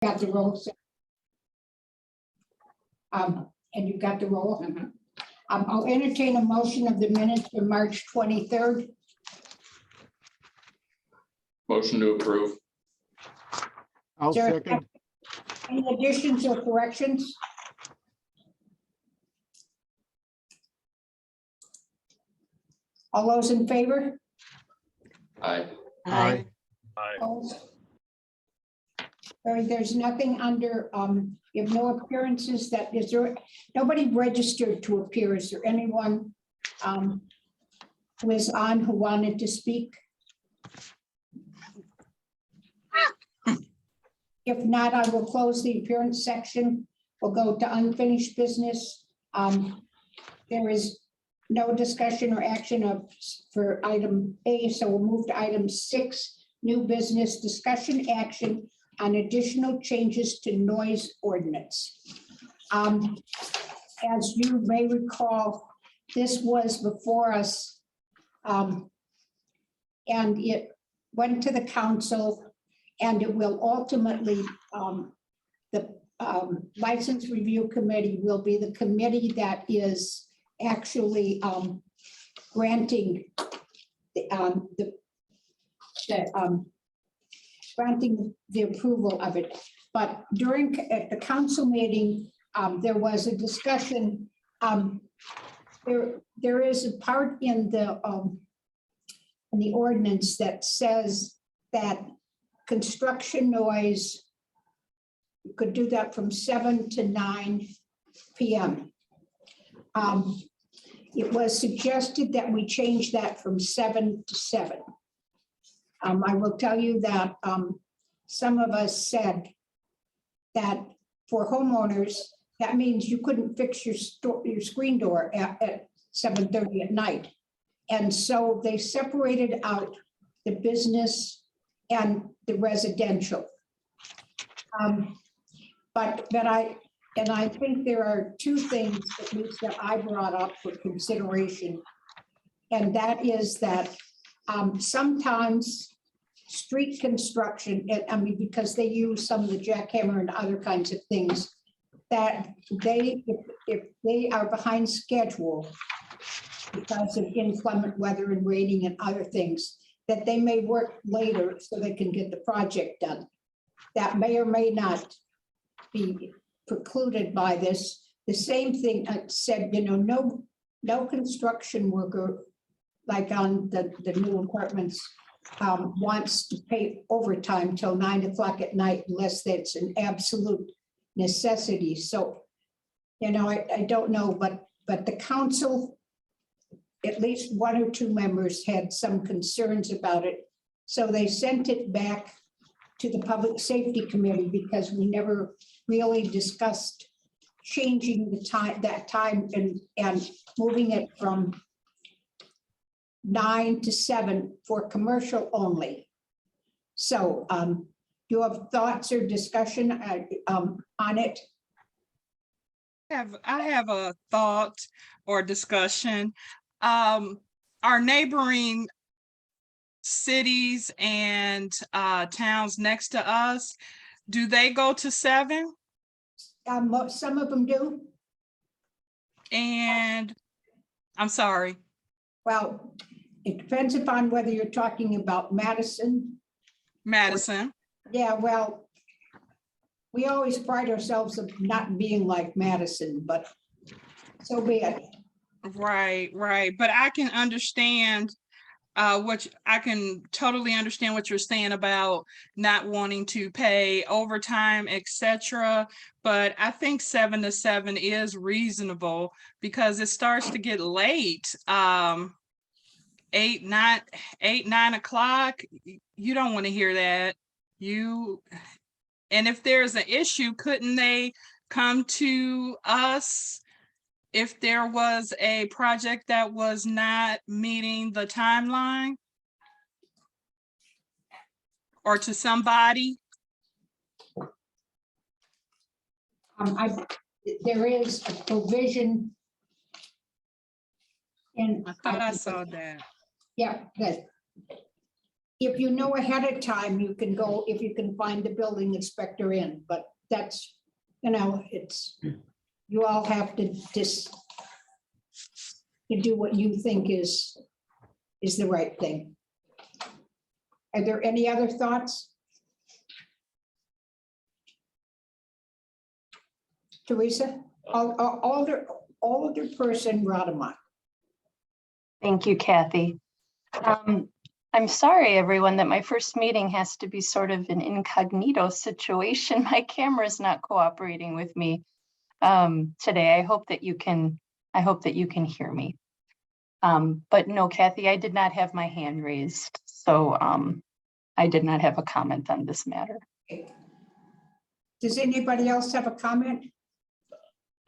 Got the roll. And you got the roll. I'll entertain a motion of the minutes for March 23rd. Motion to approve. I'll Is there second. any additions or corrections? All those in favor? Aye. Aye. Opposed? There's nothing under, you have no appearances that, is there, nobody registered to appear. Is there anyone who is on who wanted to speak? If not, I will close the appearance section. We'll go to unfinished business. There is no discussion or action for item A, so we'll move to item 6, new business discussion action on additional changes to noise ordinance. As you may recall, this was before us, and it went to the council, and it will ultimately, the License Review Committee will be the committee that is actually granting granting the approval of it. But at the council meeting, there was a discussion. There is a part in the ordinance that says that construction noise, you could do that from 7 to 9 p.m. It was suggested that we change that from 7 to 7. I will tell you that some of us said that for homeowners, that means you couldn't fix your screen door at 7:30 at night. And so they separated out the business and the residential. But I think there are two things at least that I brought up for consideration. And that is that sometimes street construction, because they use some of the jackhammer and other kinds of things, that if they are behind schedule because of inclement weather and raining and other things, that they may work later so they can get the project done. That may or may not be precluded by this. The same thing said, no construction worker, like on the new apartments, wants to pay overtime till 9 o'clock at night unless that's an absolute necessity. So, I don't know, but the council, at least 1 or 2 members had some concerns about it. So they sent it back to the Public Safety Committee because we never really discussed changing that time and moving it from 9 to 7 for commercial only. So do you have thoughts or discussion on it? I have a thought or discussion. Our neighboring cities and towns next to us, do they go to 7? Some of them do. And I'm sorry. Well, it depends upon whether you're talking about Madison. Yeah, well, we always pride ourselves of not being like Madison, but so be it. Right. But I can understand I can totally understand what you're saying about not wanting to pay overtime, etc. But I think 7 to 7 is reasonable because it starts to get late. 8, 9 o'clock. You don't want to hear that. And if there's an issue, couldn't they come to us if there was a project that was not meeting the timeline? Or to somebody? There is a provision in. I thought I saw that. Yeah, good. if you know ahead of time, you can go, if you can find the building inspector in, but that's, you know, it's, you all have to just to do what you think is the right thing. Are there any other thoughts? Teresa, Alderperson Rademacher. Thank you, Kathy. I'm sorry, everyone, that my first meeting has to be sort of an incognito situation. My camera is not cooperating with me today. I hope that you can hear me. But no, Kathy, I did not have my hand raised, so I did not have a comment on this matter. Does anybody else have a comment?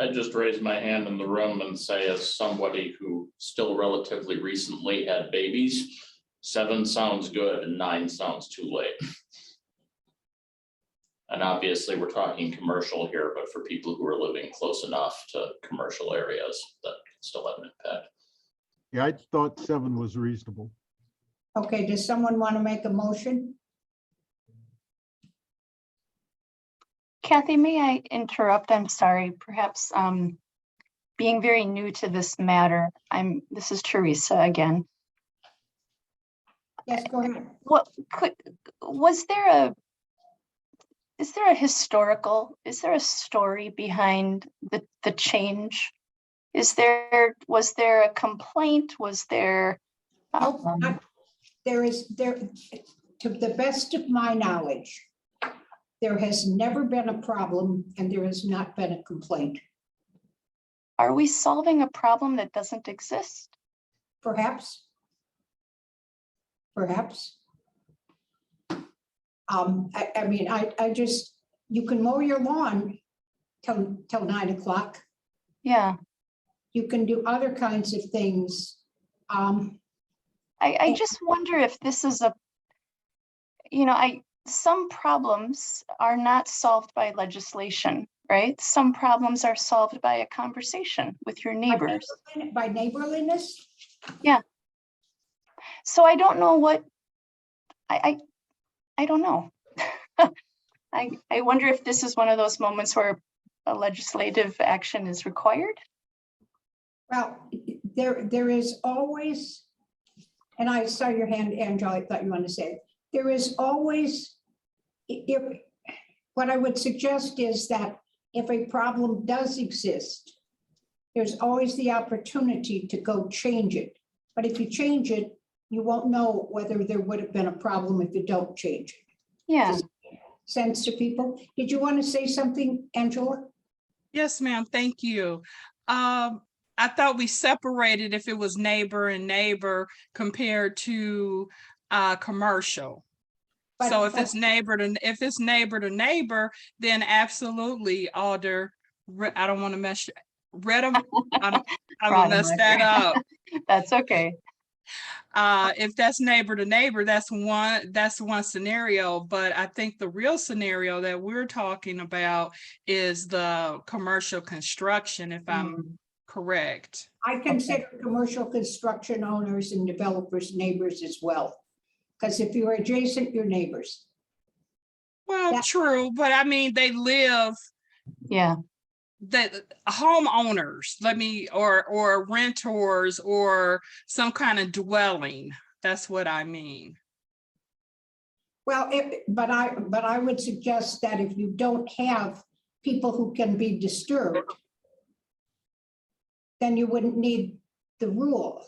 I just raised my hand in the room and say, as somebody who still relatively recently had babies, 7 sounds good and 9 sounds too late. And obviously, we're talking commercial here, but for people who are living close enough to commercial areas, that can still have an impact. Yeah, I thought 7 was reasonable. Okay, does someone want to make a motion? Kathy, may I interrupt? I'm sorry, perhaps being very new to this matter. This is Teresa again. Yes, go ahead. Is there a story behind the change? Was there a complaint? Was there? Nope, to the best of my knowledge, there has never been a problem and there has not been a complaint. Are we solving a problem that doesn't exist? Perhaps. Perhaps. I mean, I just, you can mow your lawn till 9 o'clock. Yeah. You can do other kinds of things. I just wonder if this is some problems are not solved by legislation, right? Some problems are solved by a conversation with your neighbors. By neighborliness? Yeah. So I don't know what, I don't know. I wonder if this is one of those moments where a legislative action is required. Well, there is always, and I saw your hand, Angela, I thought you wanted to say it. There is always, what I would suggest is that if a problem does exist, there's always the opportunity to go change it. But if you change it, you won't know whether there would have been a problem if you don't change it. Yeah. Does that make sense to people? Did you want to say something, Angela? Yes, ma'am. Thank you. I thought we separated if it was neighbor and neighbor compared to commercial. So if it's neighbor to neighbor, then absolutely, Alder. I don't want to mess. I will mess that up. That's okay. If that's neighbor to neighbor, that's one scenario. But I think the real scenario that we're talking about is the commercial construction, if I'm correct. I consider commercial construction owners and developers neighbors as well. Because if you're adjacent, you're neighbors. Well, true, but I mean, they live. Yeah. The homeowners, or renters or some kind of dwelling. That's what I mean. Well, but I would suggest that if you don't have people who can be disturbed, then you wouldn't need the rule.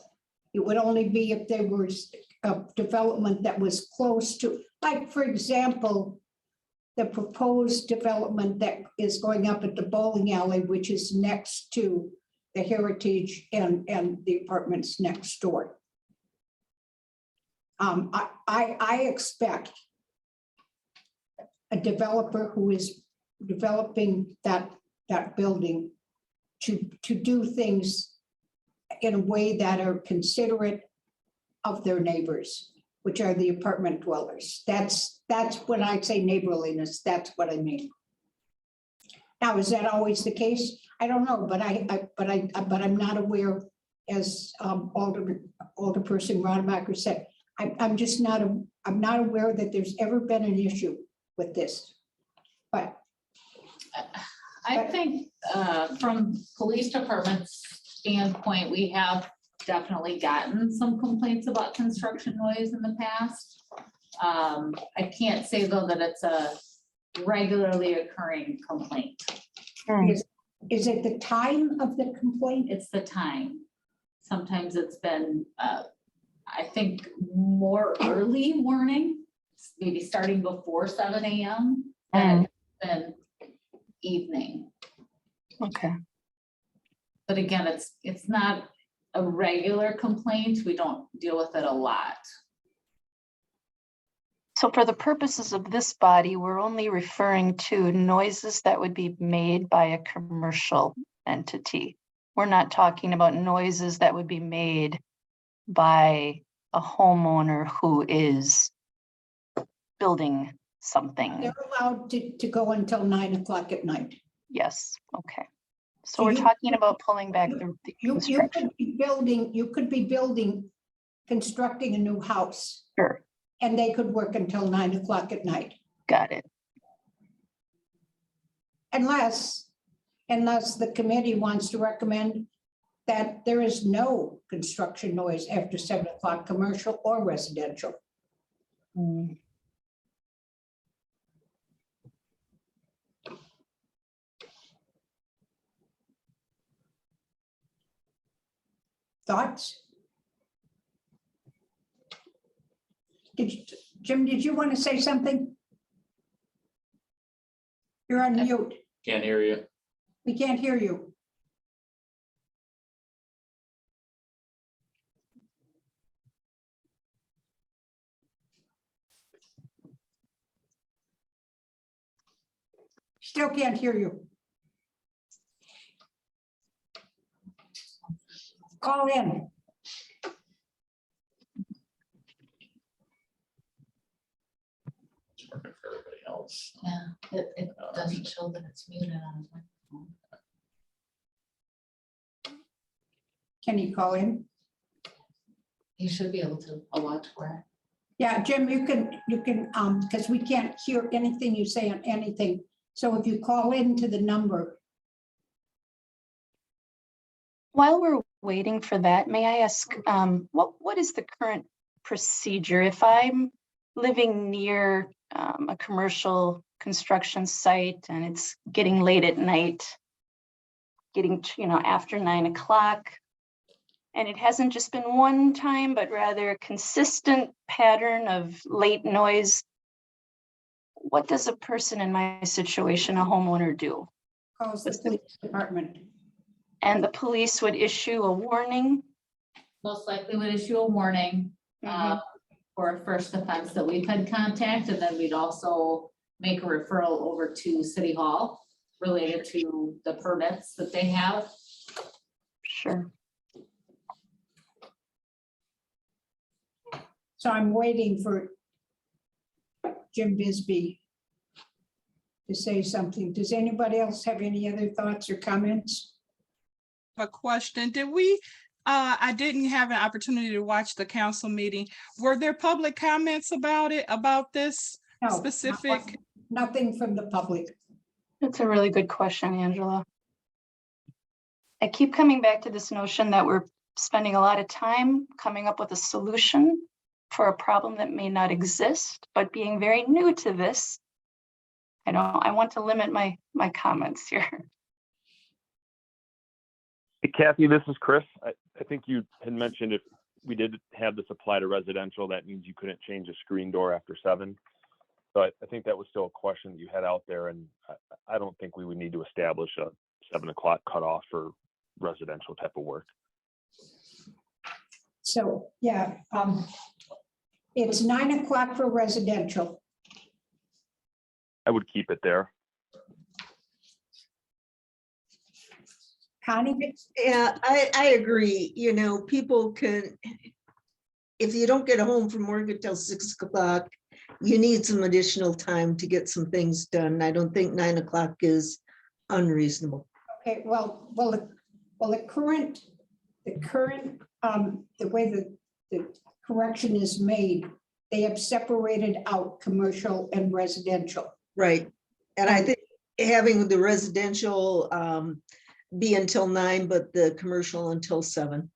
It would only be if there was a development that was close to, like, for example, the proposed development that is going up at the bowling alley, which is next to the Heritage and the apartments next door. I expect a developer who is developing that building to do things in a way that are considerate of their neighbors, which are the apartment dwellers. That's when I say neighborliness, that's what I mean. Now, is that always the case? I don't know, but I'm not aware, as Alderperson Rademacher said, I'm just not, I'm not aware that there's ever been an issue with this. But I think from police department's standpoint, we have definitely gotten some complaints about construction noise in the past. I can't say though that it's a regularly occurring complaint. is it the time of the complaint? It's the time. Sometimes it's been, I think, more early warning, maybe starting before 7 a.m. than evening. Okay. But again, it's not a regular complaint. We don't deal with it a lot. So for the purposes of this body, we're only referring to noises that would be made by a commercial entity. We're not talking about noises that would be made by a homeowner who is building something. They're allowed to go until 9 o'clock at night. Yes, okay. So So we're you- talking about pulling back the You construction. could be building, constructing a new house, Sure, and they could work until 9 o'clock at night. got it. Unless the committee wants to recommend that there is no construction noise after 7 o'clock, commercial or residential. Mm, Thoughts? Jim, did you want to say something? You're on mute. Can't hear you. We can't hear you. Still can't hear you. Call in. It's working for everybody else. Yeah, it doesn't show that it's muted on his microphone. Can you call in? You should be able to, I'll watch for it. Yeah, Jim, you can, because we can't hear anything you say on anything. So if you call into the number, While we're waiting for that, may I ask, what is the current procedure? If I'm living near a commercial construction site and it's getting late at night, getting, after 9 o'clock, and it hasn't just been one time, but rather a consistent pattern of late noise, what does a person in my situation, a homeowner, do? calls the police department. And the police would issue a warning? Most likely would issue a warning for a first offense that we've had contact, and then we'd also make a referral over to City Hall related to the permits that they have. Sure. So I'm waiting for Jim Bisbee to say something. Does anybody else have any other thoughts or comments? A question, did we, I didn't have an opportunity to watch the council meeting. Were there public comments about it, about this No, specific? nothing from the public. That's a really good question, Angela. I keep coming back to this notion that we're spending a lot of time coming up with a solution for a problem that may not exist, but being very new to this, I want to limit my comments here. Hey, Kathy, this is Chris. I think you had mentioned if we did have this apply to residential, that means you couldn't change a screen door after 7. But I think that was still a question that you had out there, and I don't think we would need to establish a 7 o'clock cutoff for residential type of work. So, yeah, it's 9 o'clock for residential. I would keep it there. Connie? Yeah, I agree. People can, if you don't get home from work until 6 o'clock, you need some additional time to get some things done. I don't think 9 o'clock is unreasonable. Okay, the current, the way the correction is made, they have separated out commercial and residential. Right. And I think having the residential be until 9, but the commercial until 7.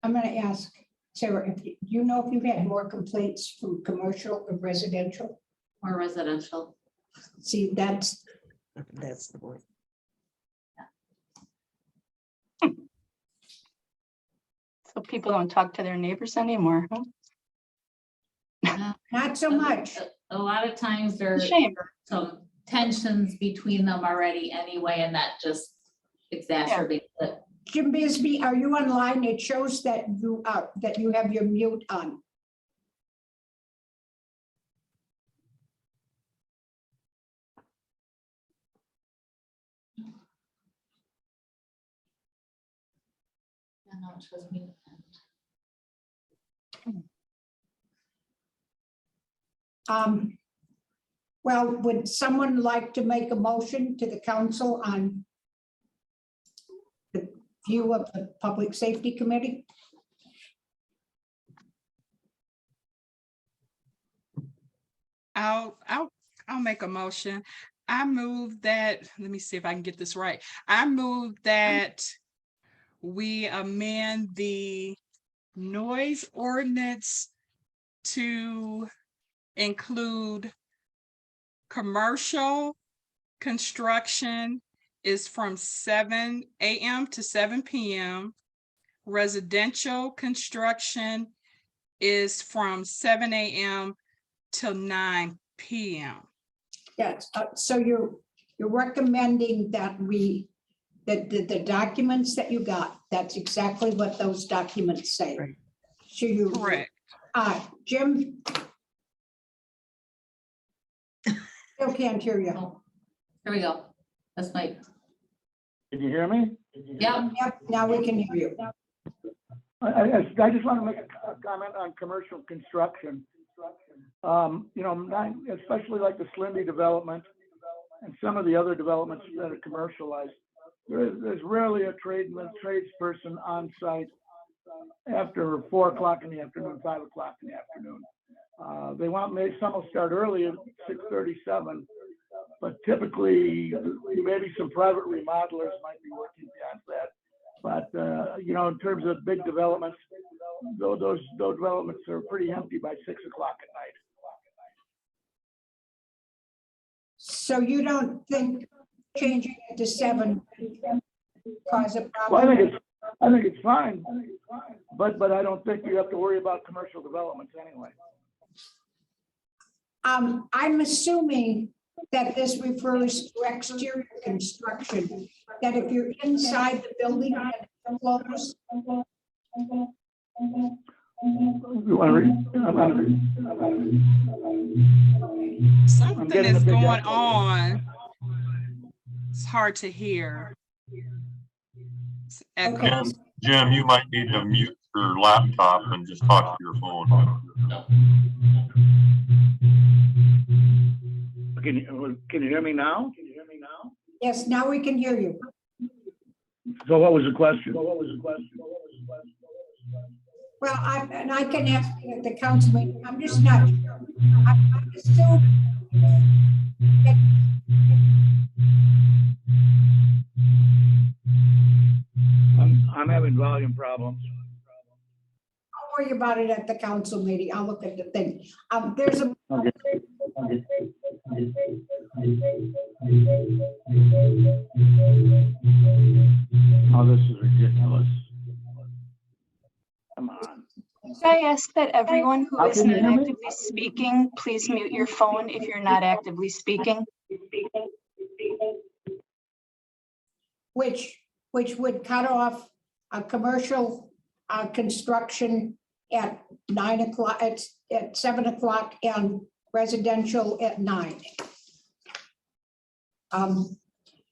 I'm gonna ask Sarah, if you know if you've had more complaints from commercial or residential? Or residential. See, that's, That's the point. So people don't talk to their neighbors anymore, huh? not so much. A lot of times there's Shame. some tensions between them already anyway, and that just exacerbates it. Jim Bisbee, are you online? It shows that you are, that you have your mute on. Yeah, no, it shows me. Well, would someone like to make a motion to the council on the view of the Public Safety Committee? I'll make a motion. I move that, let me see if I can get this right. I move that we amend the noise ordinance to include commercial construction is from 7 a.m. to 7 p.m. Residential construction is from 7 a.m. till 9 p.m. Yes, so you're recommending that that the documents that you got, that's exactly what those documents say. Right. So you. Correct. Jim? Still can't hear you. Oh, here we go. That's my, Can you hear me? yeah, Yep, now we can hear you. I just want to make a comment on commercial construction. You know, especially like the Slimby development and some of the other developments that are commercialized. There's rarely a tradesperson on site after 4 o'clock in the afternoon, 5 o'clock in the afternoon. They want, maybe some will start early at 6:37, but typically maybe some private remodelers might be working beyond that. But you know, in terms of big developments, those developments are pretty empty by 6 o'clock at night. So you don't think changing it to 7 cause a Well, problem? I think it's fine, but I don't think you have to worry about commercial developments anyway. I'm assuming that this refers to exterior construction, that if you're inside the building and it's closed. You want to read? Something getting a is big going echo. on. It's hard to hear. It's Okay. echoes. Jim, you might need to mute your laptop and just talk to your phone. No. Can you hear me now? Yes, now we can hear you. So what was the question? Well, I can ask you at the council meeting, I'm just not sure. I'm assuming that I'm having volume problems. Don't worry about it at the council meeting. I'll look at the thing. There's a. Oh, this is ridiculous. Come on. Could I ask that everyone who How isn't can you hear me? actively speaking, please mute your phone if you're not actively speaking? Which would cut off a commercial construction at 9 o'clock, at 7 o'clock, and residential at 9.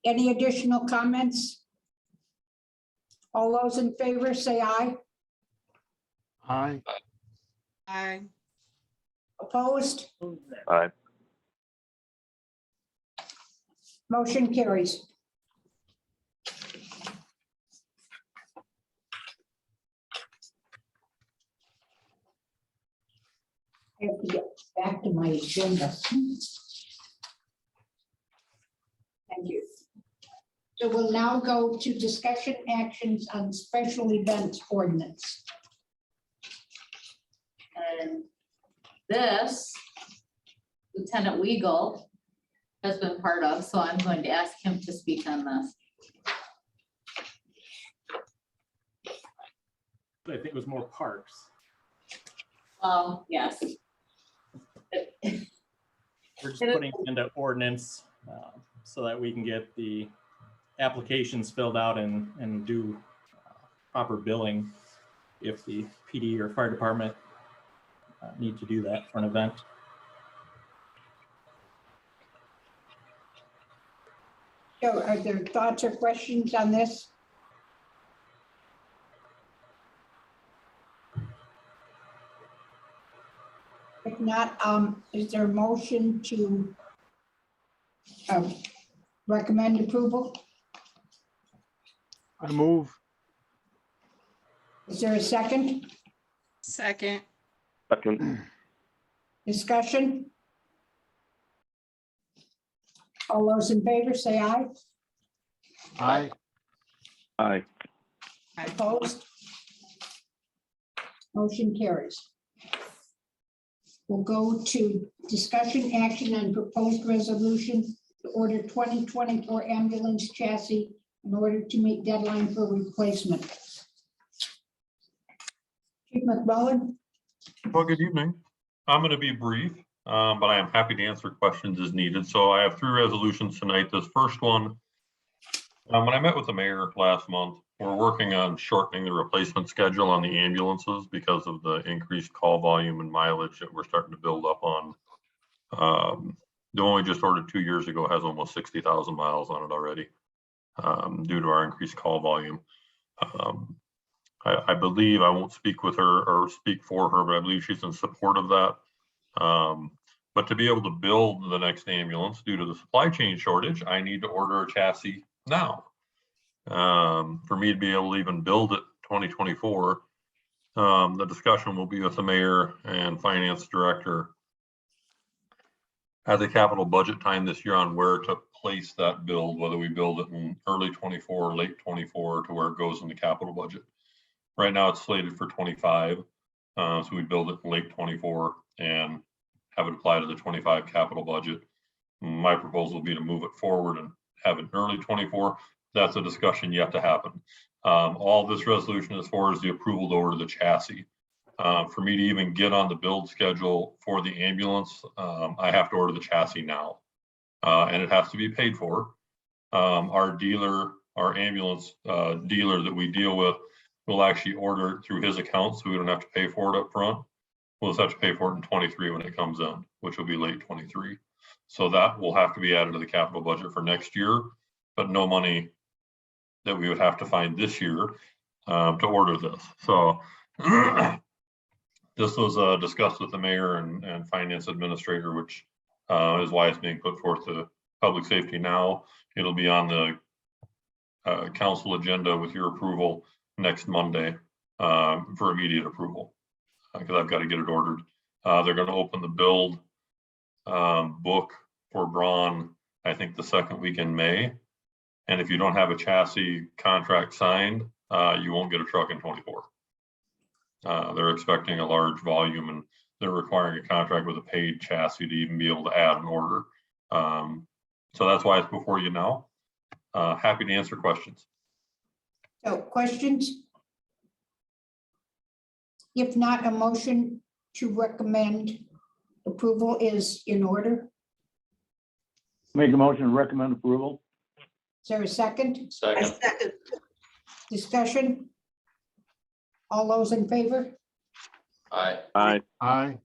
Any additional comments? All those in favor, say aye. Aye. I Opposed? Aye. Motion carries. I have to get back to my agenda. Thank you. So we'll now go to discussion actions on special events ordinance. And this Lieutenant Weagle has been part of, so I'm going to ask him to speak on this. I think it was more parks. Yes. We're just putting it into ordinance so that we can get the applications filled out and do proper billing if the PD or fire department need to do that for an event. So are there thoughts or questions on this? If not, is there a motion to recommend approval? I move. Is there a second Second, Second. discussion? All those in favor say aye. Aye. Aye. Opposed? Motion carries. We'll go to discussion action on proposed resolution to order 2024 ambulance chassis in order to meet deadline for replacement. Chief McMullen? Well, good evening. I'm going to be brief, but I am happy to answer questions as needed. So I have 3 resolutions tonight. This first one, when I met with the mayor last month, we're working on shortening the replacement schedule on the ambulances because of the increased call volume and mileage that we're starting to build up on. The one we just ordered 2 years ago has almost 60,000 miles on it already due to our increased call volume. I believe, I won't speak with her or speak for her, but I believe she's in support of that. But to be able to build the next ambulance due to the supply chain shortage, I need to order a chassis now. For me to be able to even build it 2024, the discussion will be with the mayor and finance director at the capital budget time this year on where to place that build, whether we build it in early 24 or late 24 to where it goes in the capital budget. Right now it's slated for 25, so we build it in late 24 and have it apply to the 25 capital budget. My proposal would be to move it forward and have it early 24. That's a discussion yet to happen. All this resolution is for is the approval to order the chassis. For me to even get on the build schedule for the ambulance, I have to order the chassis now, and it has to be paid for. Our dealer, our ambulance dealer that we deal with, will actually order it through his account, so we don't have to pay for it up front. We'll just have to pay for it in 23 when it comes in, which will be late 23. So that will have to be added to the capital budget for next year, but no money that we would have to find this year to order this. So this was discussed with the mayor and finance administrator, which is why it's being put forth to public safety now. It'll be on the council agenda with your approval next Monday for immediate approval, because I've got to get it ordered. They're going to open the build book for Braun, I think the second week in May. And if you don't have a chassis contract signed, you won't get a truck in 24. They're expecting a large volume and they're requiring a contract with a paid chassis to even be able to add an order. So that's why it's before you now. Happy to answer questions. So questions? If not, a motion to recommend approval is in order. Make a motion to recommend approval. Is there a second I second, second. discussion? All those in favor? aye, Aye. Aye.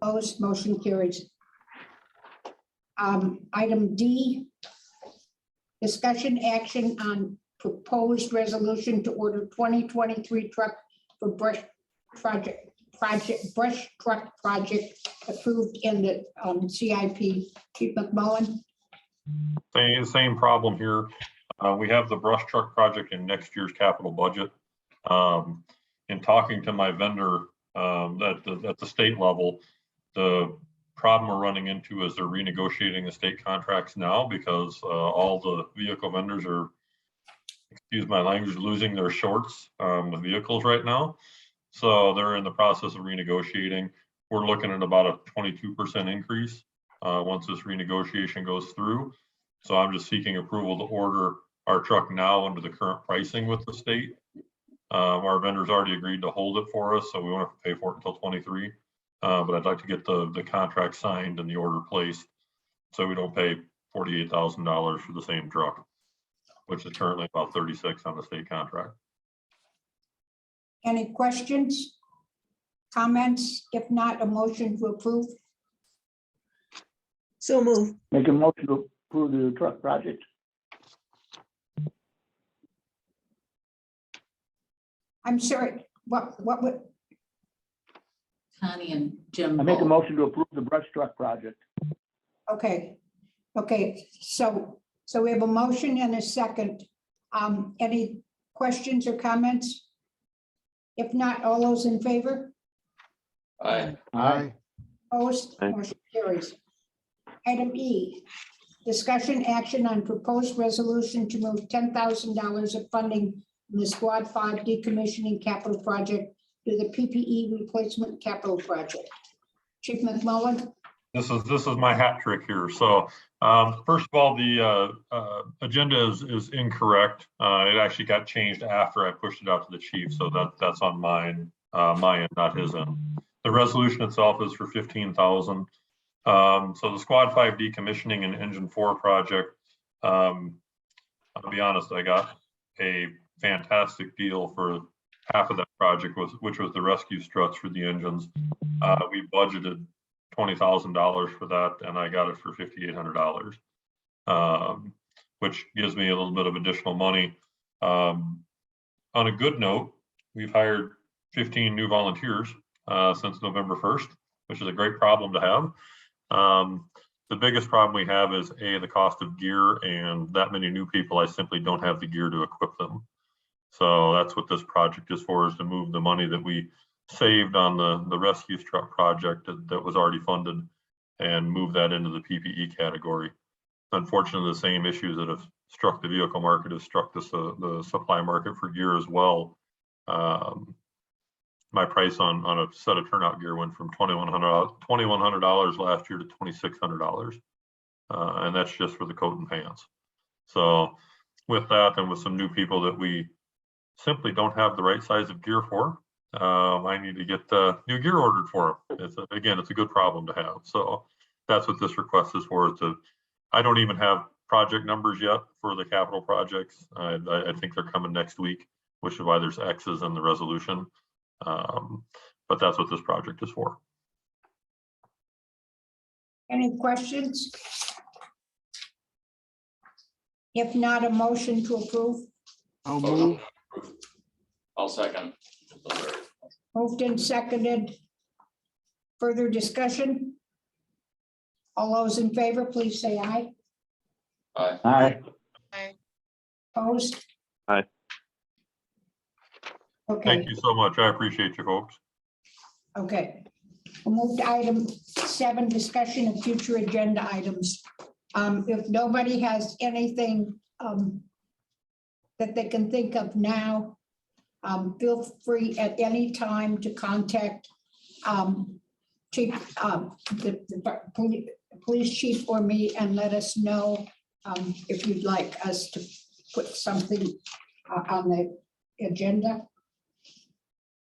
Opposed, motion carries. Item D, discussion action on proposed resolution to order 2023 truck for brush truck project approved in the CIP. Chief McMullen? Same problem here. We have the brush truck project in next year's capital budget. In talking to my vendor at the state level, The problem we're running into is they're renegotiating the state contracts now because all the vehicle vendors are, excuse my language, losing their shorts with vehicles right now. So they're in the process of renegotiating. We're looking at about a 22% increase once this renegotiation goes through. So I'm just seeking approval to order our truck now under the current pricing with the state. Our vendors already agreed to hold it for us, so we won't have to pay for it until 23. But I'd like to get the contract signed and the order placed so we don't pay $48,000 for the same truck, which is currently about 36 on the state contract. Any questions? Comments? If not, a motion to approve? So move. Make a motion to approve the truck project. I'm sorry, what would, Connie and Jim. I make a both. motion to approve the brush truck project. okay, so we have a motion and a second. Any questions or comments? If not, all those in favor? Aye. Aye. Opposed? Aye. Motion carries. Item E, discussion action on proposed resolution to move $10,000 of funding from the Squad 5 decommissioning capital project to the PPE replacement capital project. Chief McMullen? This is my hat trick here. So first of all, the agenda is incorrect. It actually got changed after I pushed it out to the chief. So that's on my end, not his end. The resolution itself is for $15,000. So the Squad 5 decommissioning and Engine 4 project, I'll be honest, I got a fantastic deal for half of that project, which was the rescue struts for the engines. We budgeted $20,000 for that, and I got it for $5,800, which gives me a little bit of additional money. On a good note, we've hired 15 new volunteers since November 1st, which is a great problem to have. The biggest problem we have is the cost of gear, and that many new people, I simply don't have the gear to equip them. So that's what this project is for, is to move the money that we saved on the rescue truck project that was already funded and move that into the PPE category. Unfortunately, the same issues that have struck the vehicle market have struck the supply market for gear as well. My price on a set of turnout gear went from $2,100 last year to $2,600. And that's just for the coat and pants. So with that, and with some new people that we simply don't have the right size of gear for, I need to get new gear ordered for them. Again, it's a good problem to have. So that's what this request is for. I don't even have project numbers yet for the capital projects. I think they're coming next week, which is why there's X's in the resolution. But that's what this project is for. Any questions? If not, a motion to approve? I'll move. I'll second. Moved and seconded. Further discussion? All those in favor, please say aye. Aye. Aye. Opposed? Aye. Okay, Thank you so much. I appreciate you folks. okay. We'll move to item 7, discussion of future agenda items. If nobody has anything that they can think of now, feel free at any time to contact Chief, the police chief or me, and let us know if you'd like us to put something on the agenda.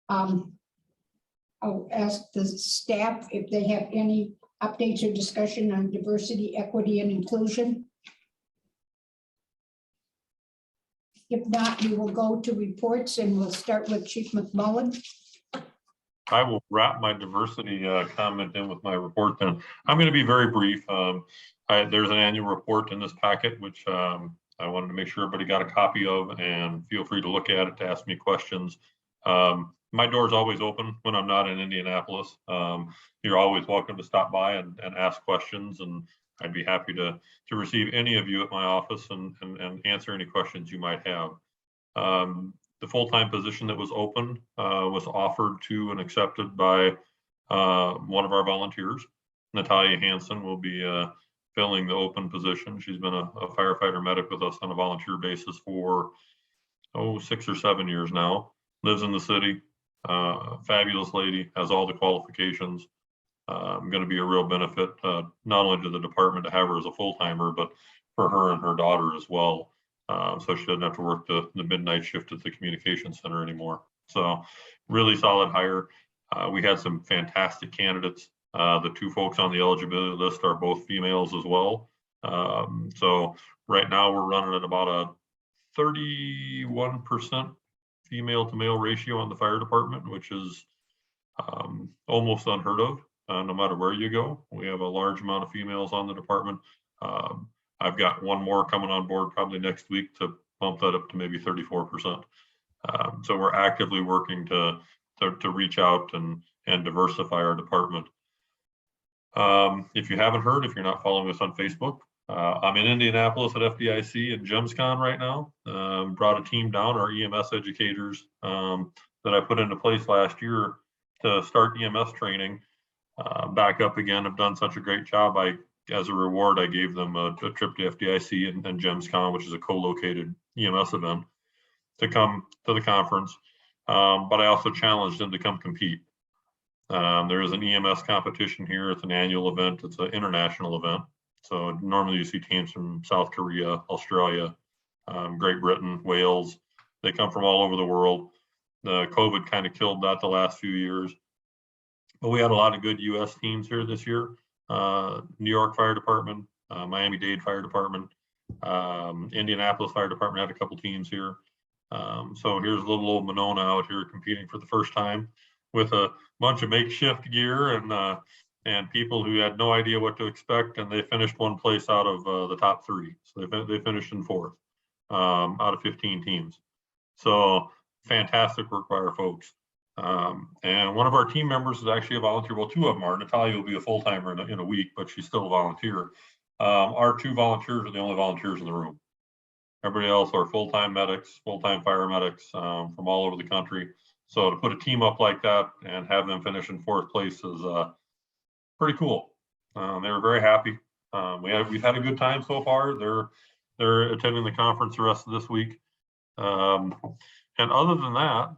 I'll ask the staff if they have any updates or discussion on diversity, equity, and inclusion. If not, we will go to reports, and we'll start with Chief McMullen. I will wrap my diversity comment in with my report then. I'm going to be very brief. There's an annual report in this packet, which I wanted to make sure everybody got a copy of, and feel free to look at it to ask me questions. My door is always open when I'm not in Indianapolis. You're always welcome to stop by and ask questions, and I'd be happy to receive any of you at my office and answer any questions you might have. The full-time position that was open was offered to and accepted by one of our volunteers. Natalia Hansen will be filling the open position. She's been a firefighter medic with us on a volunteer basis for 6 or 7 years now. Lives in the city, fabulous lady, has all the qualifications. Going to be a real benefit, not only to the department to have her as a full-timer, but for her and her daughter as well. So she doesn't have to work the midnight shift at the communication center anymore. So really solid hire. We had some fantastic candidates. The 2 folks on the eligibility list are both females as well. So right now we're running at about a 31% female to male ratio on the fire department, which is almost unheard of. No matter where you go, we have a large amount of females on the department. I've got one more coming on board probably next week to bump that up to maybe 34%. So we're actively working to reach out and diversify our department. If you haven't heard, if you're not following us on Facebook, I'm in Indianapolis at FDIC and GEMSCon right now. Brought a team down, our EMS educators that I put into place last year to start EMS training back up again. Have done such a great job. As a reward, I gave them a trip to FDIC and GEMSCon, which is a co-located EMS event, to come to the conference. But I also challenged them to come compete. There is an EMS competition here. It's an annual event. It's an international event. So normally you see teams from South Korea, Australia, Great Britain, Wales. They come from all over the world. The COVID kind of killed that the last few years. But we had a lot of good US teams here this year. New York Fire Department, Miami-Dade Fire Department, Indianapolis Fire Department had a couple teams here. So here's little old Monona out here competing for the first time with a bunch of makeshift gear and people who had no idea what to expect, and they finished 1 place out of the top 3. So they finished in 4th out of 15 teams. So fantastic work by our folks. And one of our team members is actually a volunteer. Well, 2 of them are. Natalia will be a full-timer in a week, but she's still a volunteer. Our 2 volunteers are the only volunteers in the room. Everybody else are full-time medics, full-time fire medics from all over the country. So to put a team up like that and have them finish in 4th place is pretty cool. They were very happy. We've had a good time so far. They're attending the conference the rest of this week. And other than that,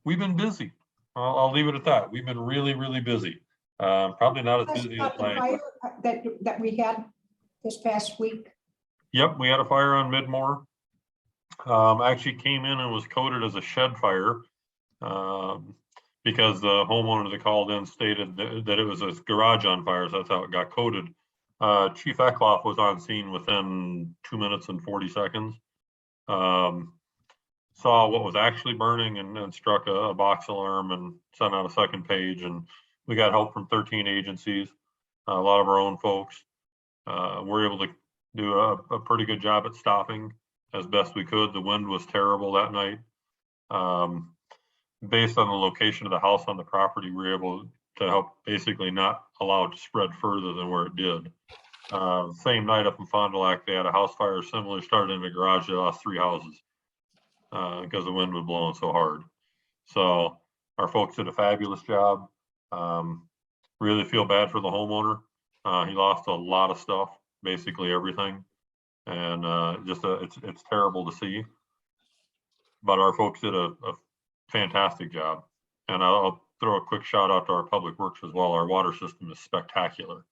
we've been busy. I'll leave it at that. We've been really, really busy. Probably not as busy as my. That we had this past week. Yep, we had a fire on Midmore. Actually came in and was coded as a shed fire because the homeowner that called in stated that it was a garage on fire, so that's how it got coded. Chief Eckloff was on scene within 2 minutes and 40 seconds. Saw what was actually burning and struck a box alarm and sent out a second page. And we got help from 13 agencies, a lot of our own folks. We're able to do a pretty good job at stopping as best we could. The wind was terrible that night. Based on the location of the house on the property, we were able to help basically not allow it to spread further than where it did. Same night up in Fond du Lac, they had a house fire similar, started in the garage. They lost 3 houses because the wind was blowing so hard. So our folks did a fabulous job. Really feel bad for the homeowner. He lost a lot of stuff, basically everything. And it's terrible to see. But our folks did a fantastic job. And I'll throw a quick shout out to our public works as well. Our water system is spectacular.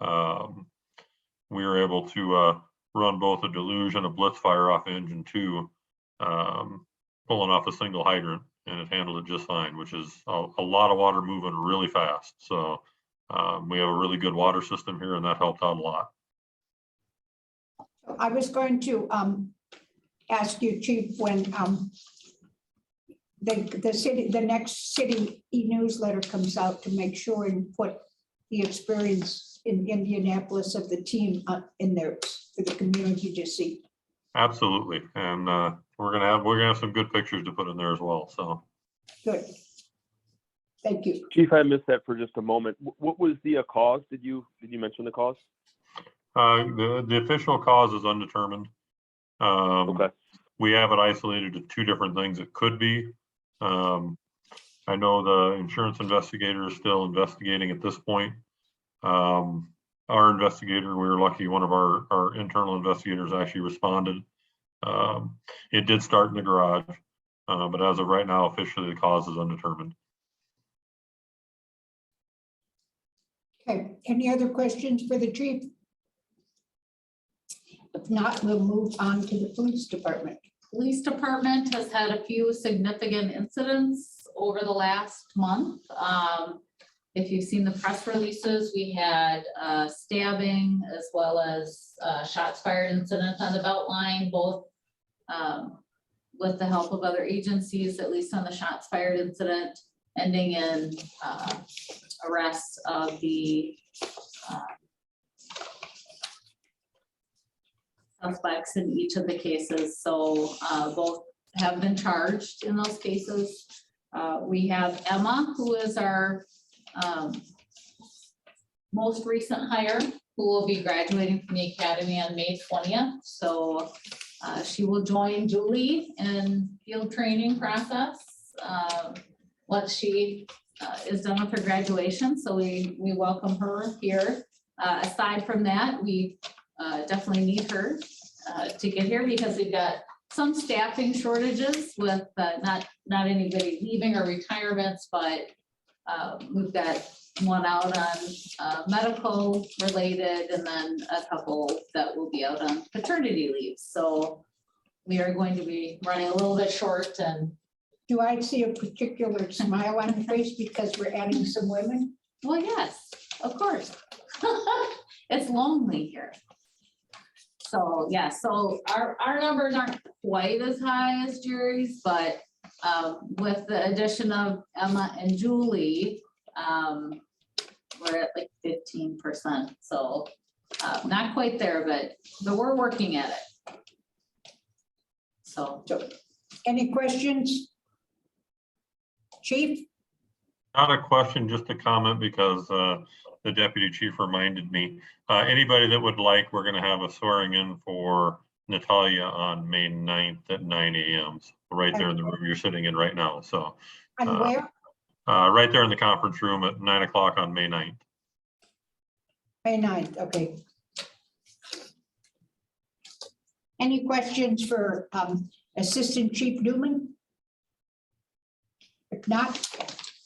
We were able to run both a deluge and a blitz fire off engine 2, pulling off a single hydrant, and it handled it just fine, which is a lot of water moving really fast. So we have a really good water system here, and that helped out a lot. I was going to ask you, Chief, when the next city e-newsletter comes out, to make sure and put the experience in Indianapolis of the team in there for the community to see. Absolutely, and we're gonna have some good pictures to put in there as well. So good. Thank you, Chief. I missed that for just a moment. What was the cause? Did you mention the cause? The official cause is undetermined. Okay. We have it isolated to 2 different things it could be. I I know the insurance investigator is still investigating at this point. Our investigator, we were lucky, one of our internal investigators actually responded. It did start in the garage, but as of right now, officially the cause is undetermined. Okay, any other questions for the chief? If not, we'll move on to the police department. Police department has had a few significant incidents over the last month. If you've seen the press releases, we had stabbing as well as shots fired incident on the Beltline, both with the help of other agencies, at least on the shots fired incident, ending in arrests of the suspects in each of the cases. So both have been charged in those cases. We have Emma, who is our most recent hire, who will be graduating from the academy on May 20th. So she will join Julie in field training process once she is done with her graduation. So we welcome her here. Aside from that, we definitely need her to get here because we've got some staffing shortages with not anybody leaving or retirements, but we've got one out on medical related and then a couple that will be out on paternity leave. So we are going to be running a little bit short. And do I see a particular smile on your face because we're adding some women? well, yes, of course. It's lonely here. So yeah, so our numbers aren't quite as high as Jerry's, but with the addition of Emma and Julie, we're at like 15%. So not quite there, but we're working at it. So Any questions? Chief? Not a question, just a comment because the deputy chief reminded me. Anybody that would like, we're going to have a swearing in for Natalia on May 9th at 9 a.m. So right there in the room you're sitting in right now. So And where? right there in the conference room at 9 o'clock on May 9th. May 9th, okay. Any questions for Assistant Chief Newman? If not,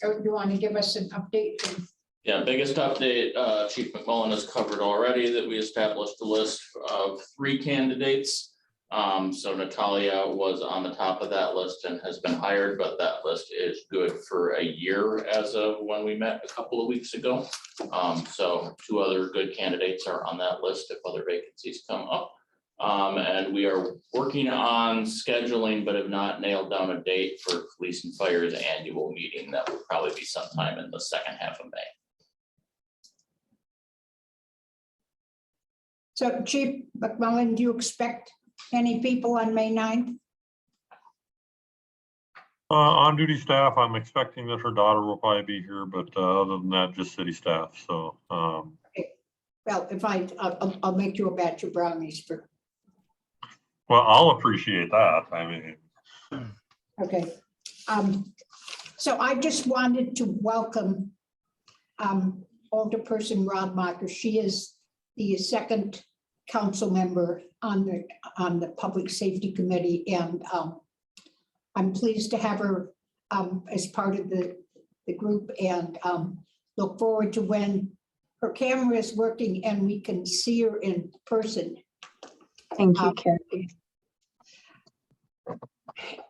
or do you want to give us an update? Yeah, biggest update, Chief McMullen has covered already that we established a list of 3 candidates. So Natalia was on the top of that list and has been hired, but that list is good for a year as of when we met a couple of weeks ago. So 2 other good candidates are on that list if other vacancies come up. And we are working on scheduling, but have not nailed down a date for police and fire's annual meeting. That will probably be sometime in the second half of May. So Chief McMullen, do you expect any people on May 9th? On duty staff, I'm expecting that her daughter will probably be here, but other than that, just city staff. So Well, if I'll make you a batch of brownies for, well, I'll appreciate that. I mean, okay. So I just wanted to welcome Alderperson Rodmacher. She is the second council member on the Public Safety Committee, and I'm pleased to have her as part of the group, and look forward to when her camera is working and we can see her in person. Thank you, Kathy.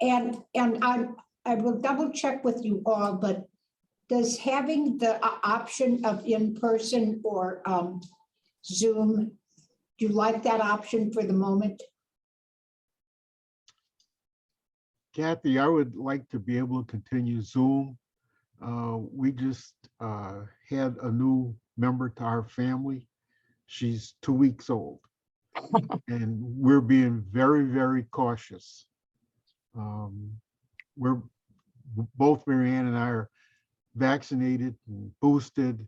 And I will double check with you all, but does having the option of in-person or Zoom, do you like that option for the moment? Kathy, I would like to be able to continue Zoom. We just had a new member to our family. She's 2 weeks old. And we're being very, very cautious. We're both Marianne and I are vaccinated and boosted,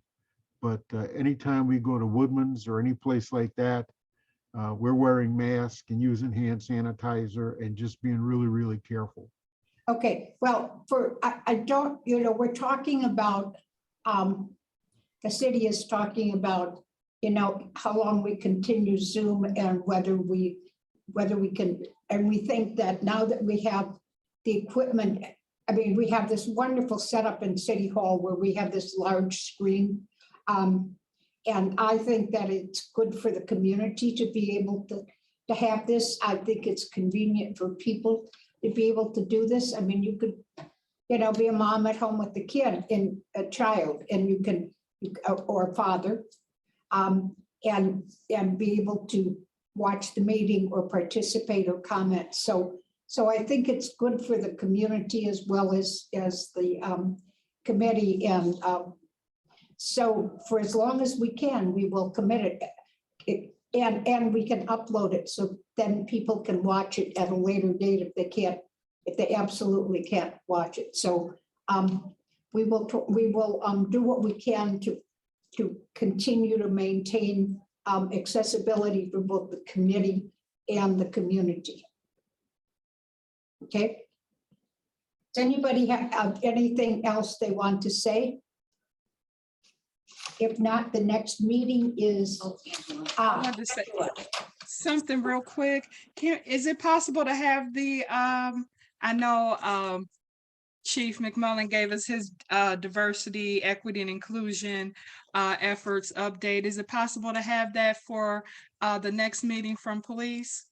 but anytime we go to Woodman's or any place like that, we're wearing masks and using hand sanitizer and just being really, really careful. Okay, well, I don't, we're talking about, the city is talking about, how long we continue Zoom and whether we can, and we think that now that we have the equipment, I mean, we have this wonderful setup in City Hall where we have this large screen. And I think that it's good for the community to be able to have this. I think it's convenient for people to be able to do this. I mean, you could, be a mom at home with the kid and a child, and you can, or a father, and be able to watch the meeting or participate or comment. So I think it's good for the community as well as the committee. And so for as long as we can, we will commit it. And we can upload it so then people can watch it at a later date if they absolutely can't watch it. So we will do what we can to continue to maintain accessibility for both the committee and the community. Okay. Does anybody have anything else they want to say? If not, the next meeting is. I wanted to say something real quick. Is it possible to have the, I know Chief McMullen gave us his diversity, equity, and inclusion efforts update. Is it possible to have that for the next meeting from police?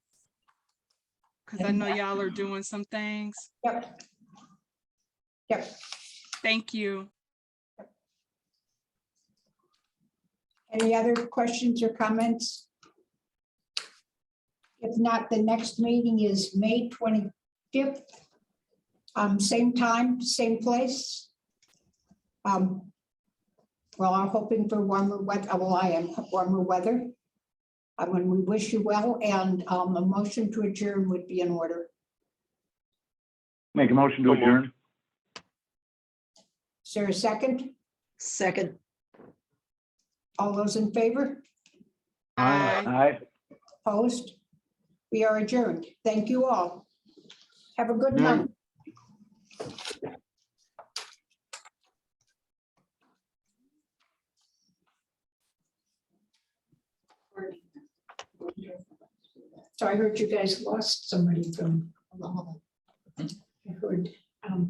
Because I know y'all are doing some things. Yep. Yep. Thank you. Any other questions or comments? If not, the next meeting is May 25th. Same time, same place. Well, I'm hoping for warmer weather. Well, I am warmer weather. When we wish you well, and a motion to adjourn would be in order. Make a motion to adjourn. Is there a second? Second. All those in favor? Aye. Aye. Opposed? We are adjourned. Thank you all. Have a good night. So I heard you guys lost somebody from. I heard, well,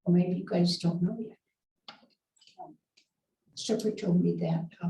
maybe you guys don't know yet. Stripper told me that.